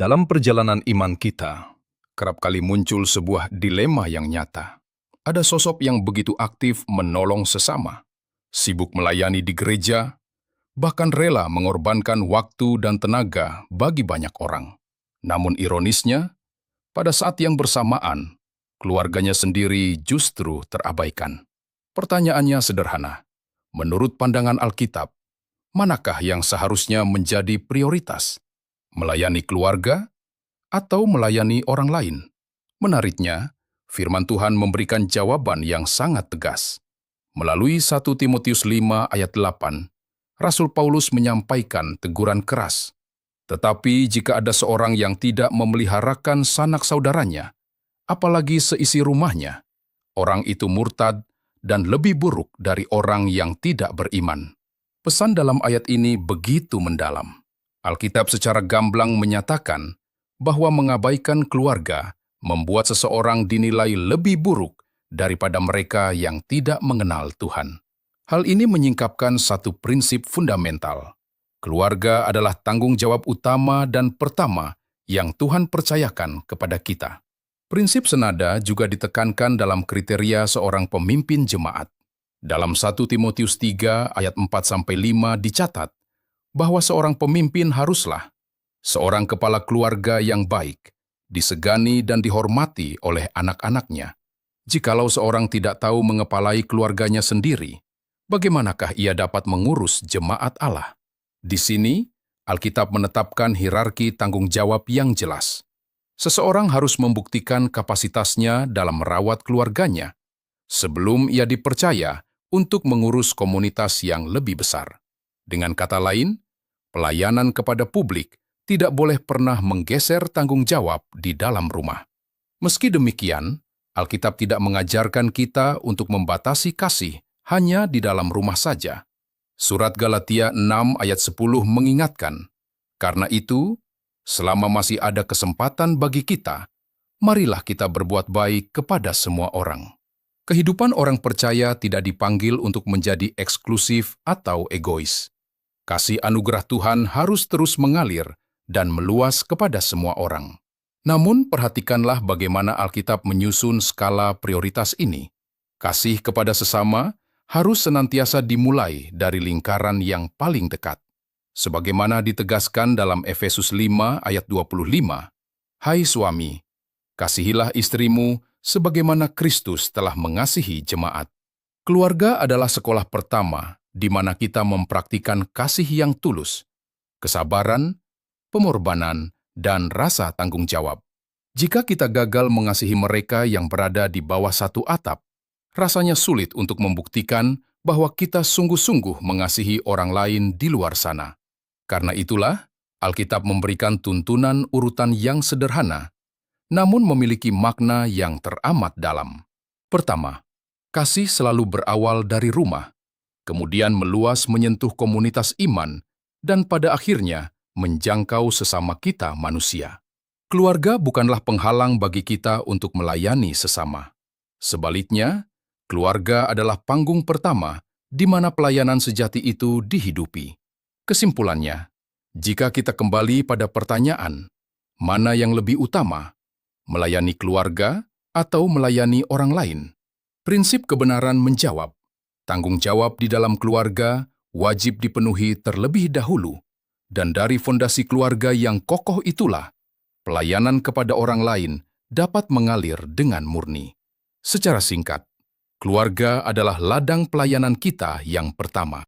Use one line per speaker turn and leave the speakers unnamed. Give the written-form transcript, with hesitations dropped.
Dalam perjalanan iman kita, kerap kali muncul sebuah dilema yang nyata. Ada sosok yang begitu aktif menolong sesama, sibuk melayani di gereja, bahkan rela mengorbankan waktu dan tenaga bagi banyak orang. Namun ironisnya, pada saat yang bersamaan, keluarganya sendiri justru terabaikan. Pertanyaannya sederhana. Menurut pandangan Alkitab, manakah yang seharusnya menjadi prioritas? Melayani keluarga atau melayani orang lain? Menariknya, firman Tuhan memberikan jawaban yang sangat tegas. Melalui 1 Timotius 5 ayat 8, Rasul Paulus menyampaikan teguran keras. Tetapi jika ada seorang yang tidak memeliharakan sanak saudaranya, apalagi seisi rumahnya, orang itu murtad dan lebih buruk dari orang yang tidak beriman. Pesan dalam ayat ini begitu mendalam. Alkitab secara gamblang menyatakan bahwa mengabaikan keluarga membuat seseorang dinilai lebih buruk daripada mereka yang tidak mengenal Tuhan. Hal ini menyingkapkan satu prinsip fundamental. Keluarga adalah tanggung jawab utama dan pertama yang Tuhan percayakan kepada kita. Prinsip senada juga ditekankan dalam kriteria seorang pemimpin jemaat. Dalam 1 Timotius 3 ayat 4-5 dicatat bahwa seorang pemimpin haruslah seorang kepala keluarga yang baik, disegani dan dihormati oleh anak-anaknya. Jikalau seorang tidak tahu mengepalai keluarganya sendiri, bagaimanakah ia dapat mengurus jemaat Allah? Di sini, Alkitab menetapkan hierarki tanggung jawab yang jelas. Seseorang harus membuktikan kapasitasnya dalam merawat keluarganya sebelum ia dipercaya untuk mengurus komunitas yang lebih besar. Dengan kata lain, pelayanan kepada publik tidak boleh pernah menggeser tanggung jawab di dalam rumah. Meski demikian, Alkitab tidak mengajarkan kita untuk membatasi kasih hanya di dalam rumah saja. Surat Galatia 6 ayat 10 mengingatkan, "Karena itu, selama masih ada kesempatan bagi kita, marilah kita berbuat baik kepada semua orang." Kehidupan orang percaya tidak dipanggil untuk menjadi eksklusif atau egois. Kasih anugerah Tuhan harus terus mengalir dan meluas kepada semua orang. Namun, perhatikanlah bagaimana Alkitab menyusun skala prioritas ini. Kasih kepada sesama harus senantiasa dimulai dari lingkaran yang paling dekat. Sebagaimana ditegaskan dalam Efesus 5 ayat 25, "Hai suami, kasihilah istrimu sebagaimana Kristus telah mengasihi jemaat." Keluarga adalah sekolah pertama di mana kita mempraktikkan kasih yang tulus, kesabaran, pengorbanan, dan rasa tanggung jawab. Jika kita gagal mengasihi mereka yang berada di bawah satu atap, rasanya sulit untuk membuktikan bahwa kita sungguh-sungguh mengasihi orang lain di luar sana. Karena itulah, Alkitab memberikan tuntunan urutan yang sederhana, namun memiliki makna yang teramat dalam. Pertama, kasih selalu berawal dari rumah, kemudian meluas menyentuh komunitas iman, dan pada akhirnya menjangkau sesama kita manusia. Keluarga bukanlah penghalang bagi kita untuk melayani sesama. Sebaliknya, keluarga adalah panggung pertama di mana pelayanan sejati itu dihidupi. Kesimpulannya, jika kita kembali pada pertanyaan, mana yang lebih utama, melayani keluarga atau melayani orang lain? Prinsip kebenaran menjawab, tanggung jawab di dalam keluarga wajib dipenuhi terlebih dahulu, dan dari fondasi keluarga yang kokoh itulah, pelayanan kepada orang lain dapat mengalir dengan murni. Secara singkat, keluarga adalah ladang pelayanan kita yang pertama.